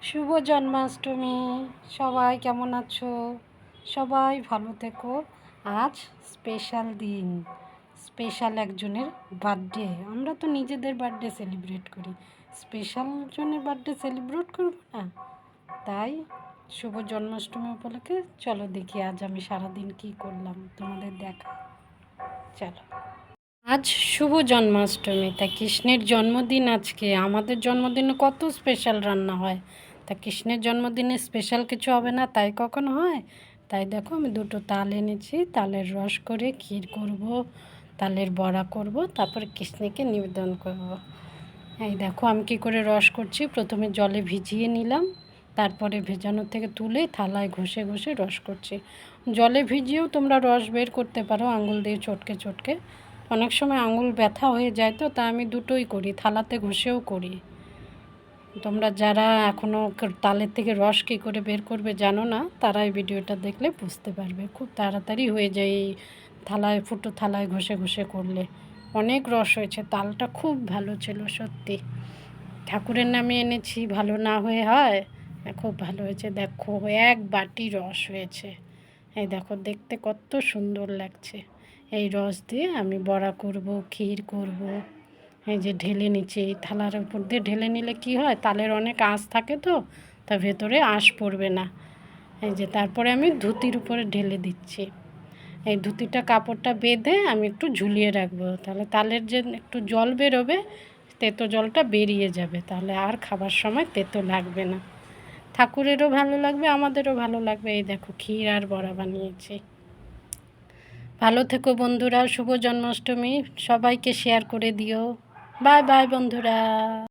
শুভ জন্মাষ্টমী। সবাই কেমন আছো? সবাই ভালো থেকো। আজ স্পেশাল দিন, স্পেশাল একজনের বার্থডে। আমরা তো নিজেদের বার্থডে সেলিব্রেট করি, স্পেশাল জনের বার্থডে সেলিব্রেট করবো না? তাই শুভ জন্মাষ্টমী উপলক্ষে চলো দেখি আজ আমি সারাদিন কি করলাম, তোমাদের দেখা। চলো, আজ শুভ জন্মাষ্টমী, তা কৃষ্ণের জন্মদিন আজকে। আমাদের জন্মদিনে কত স্পেশাল রান্না হয়, তা কৃষ্ণের জন্মদিনে স্পেশাল কিছু হবে না তাই কখন হয়? তাই দেখো আমি দুটো তাল এনেছি, তালের রস করে ক্ষীর করব, তালের বড়া করব, তারপরে কৃষ্ণকে নিবেদন করব। এই দেখো আমি কী করে রস করছি। প্রথমে জলে ভিজিয়ে নিলাম, তারপরে ভেজানো থেকে তুলে থালায় ঘষে ঘষে রস করছি। জলে ভিজিয়েও তোমরা রস বের করতে পারো আঙুল দিয়ে চটকে চটকে। অনেক সময় আঙুল ব্যথা হয়ে যায়, তো তা আমি দুটোই করি, থালাতে ঘষেও করি। তোমরা যারা এখনও তালের থেকে রস কী করে বের করবে জানো না, তারা এই ভিডিওটা দেখলে বুঝতে পারবে। খুব তাড়াতাড়ি হয়ে যায় এই থালায়, ফুটো থালায় ঘষে ঘষে করলে। অনেক রস হয়েছে, তালটা খুব ভালো ছিল সত্যি। ঠাকুরের নামে এনেছি, ভালো না হয়ে হয়? খুব ভালো হয়েছে। দেখো এক বাটি রস হয়েছে। এই দেখো দেখতে কত সুন্দর লাগছে। এই রস দিয়ে আমি বড়া করব, ক্ষীর করব। এই যে ঢেলে নিচ্ছি, এই থালার উপর দিয়ে ঢেলে নিলে কি হয়, তালের অনেক আঁশ থাকে তো, তা ভেতরে আঁশ পড়বে না। এই যে তারপরে আমি ধুতির উপরে ঢেলে দিচ্ছি। এই ধুতিটা কাপড়টা বেঁধে আমি একটু ঝুলিয়ে রাখবো, তাহলে তালের যে একটু জল বেরোবে, তেতো জলটা বেরিয়ে যাবে, তাহলে আর খাবার সময় তেতো লাগবে না। ঠাকুরেরও ভালো লাগবে, আমাদেরও ভালো লাগবে। এই দেখো ক্ষীর আর বড়া বানিয়েছি। ভালো থেকো বন্ধুরা, শুভ জন্মাষ্টমী। সবাইকে শেয়ার করে দিও। বাই বাই বন্ধুরা।